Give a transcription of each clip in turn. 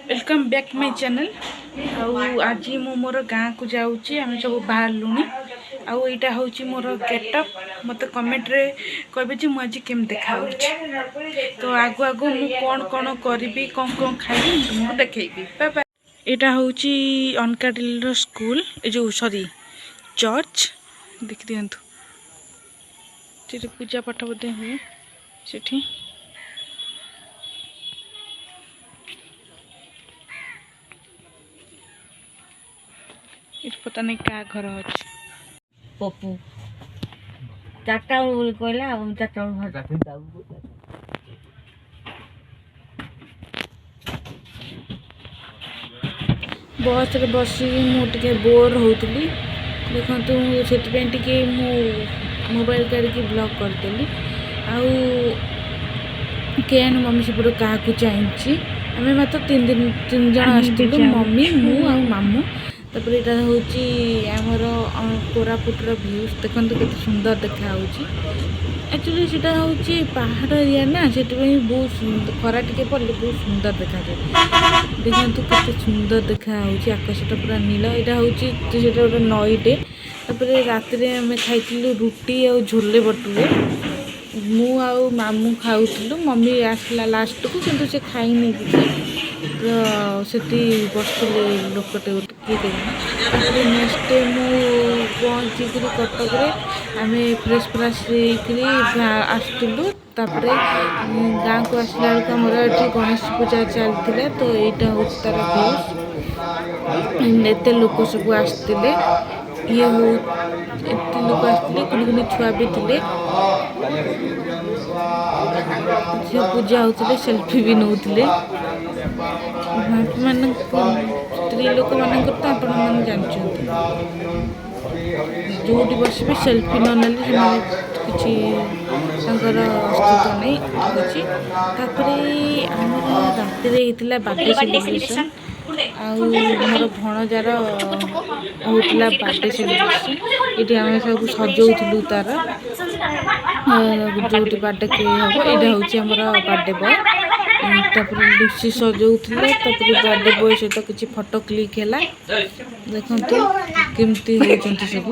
Welcome back my channel. आज मु मोर गाँ को जाऊँगी आम सब बाहर लुणी आईटा हूँ मोर गेटअप मत कमेंट रे कहे मुझे केम देखा तो आगु आगु मु कौन करी कौन खाई तुमको देखी। यहाँ हूँ अनकाडिल स्कूल जो सॉरी चर्च देख दिंतु पूजा पाठ बोधे हुए सेठी पता नहीं क्या घर अच्छे पप्पू चार्टा बोली कहला चार्टा बस रे बसी मुझे बोर होती देखु से मोबाइल काढ़ी ब्लॉक करदेली आन मम्मी सेपट क्या चाहिए आम मात्र तीन जन आसलु मम्मी मु आ मामू तापर यहाँ हूँ आमर कोरापुटर भ्यूज देखो के सुंदर देखा एक्चुअली से हूँ पहाड़ एरिया ना से बहुत खरा टे पड़े बहुत सुंदर देखा जाए देखो के सुंदर देखा आकाशटा पूरा नील यहाँ हूँ गोटे नईटे तापर रात आम खाई रुटी आ झोले बटुरे मु आ मामू खाऊलु मम्मी आसला लास्ट को किंतु से खाई नहीं किसी तो से बसते लोकटे किए नेक्स्ट मुझे पहुँचिक कटक आम फ्रेश फ्राश आसलु तापर गाँ को आसला बेलू आमर ये गणेश पूजा चलती तो यहाँ हूँ तार भ्यूज एत लोक सब आसते ये हूँ एत लोक आसते कुछ छुआ भी थे झील पूजा होते सेल्फी भी नौले मान स्त्री लोक मान तो आपण जानते जो बसबे सेल्फी न नेले किसी अस्तित्व नहीं अच्छी आमर रात बर्थडे सेलिब्रेशन आमर भणजार होता बर्थडे सेलिब्रेशन ये आम सब सजाऊलु तार जो बर्थडे केक हम यहाँ हूँ आमर बर्थडे बॉय तापर लुसी सजाऊले बर्थडे बॉय सहित किसी फोटो क्लिक है देखु केमती होती सब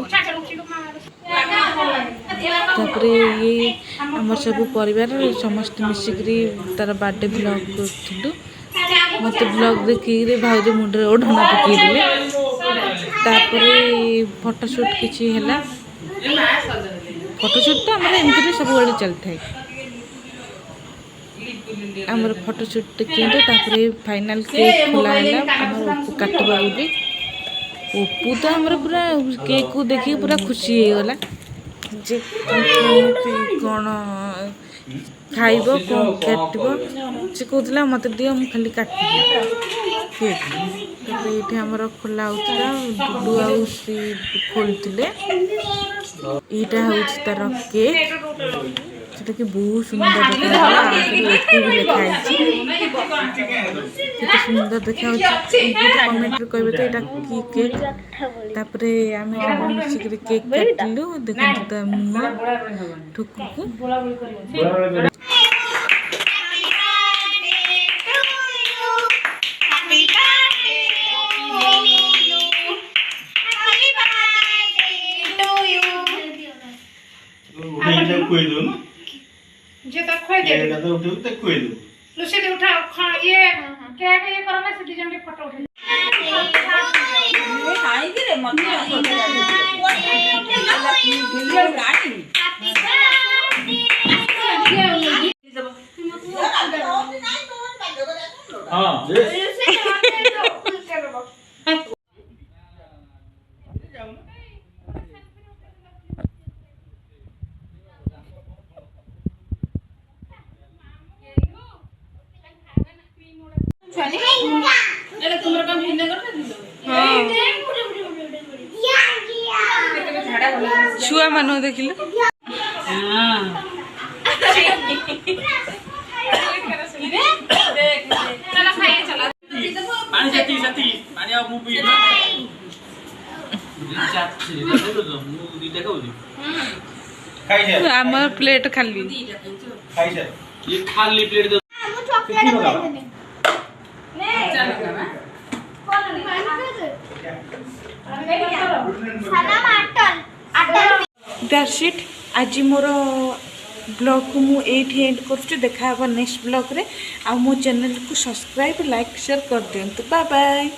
तापर ये आम सब परिवार समस्त मिसिकी तार बर्थडे ब्लॉग करूँ मत ब्लॉग देखिए भाज मुंडे ओढ़ना पकईदे तापर फोटोशूट किसी है फोटोशूट तो आम एमती सब चलता है आमर फोटोशूट देखिए फाइनाल केक खोला है आम काटवा बोली ओपू तो आमर पूरा केक को देखिए पूरा खुशी हो गला जे कौन खाइब कौन काटब से कहला मत दियो मु खाली काटि केक ये आमर खोला होता डुडू आउ खोलते यहाँ हूँ तार केक कि बहुत सुंदर लिखाई केते सुंदर देखा कमेंट रे कहबे तो यहाँ की केक आम सब मिसिक केक काटिलु देखते तो मुँह ठुकु जे तक खोई दे ये तो उठो तक खोई दो लुसी दे उठा ये क्या ये करो ना सीधी जंगे फोटो उठे ये खाई के रे मत हां छुआ मान देखिल आम प्लेट खाली खाली प्लेट दैट्स इट आज मोर ब्लॉग को मु एठी एंड करछु देखा नेक्स्ट ब्लॉग रे आ मो चैनल को सब्सक्राइब लाइक शेयर कर दियंतु बाय बाय।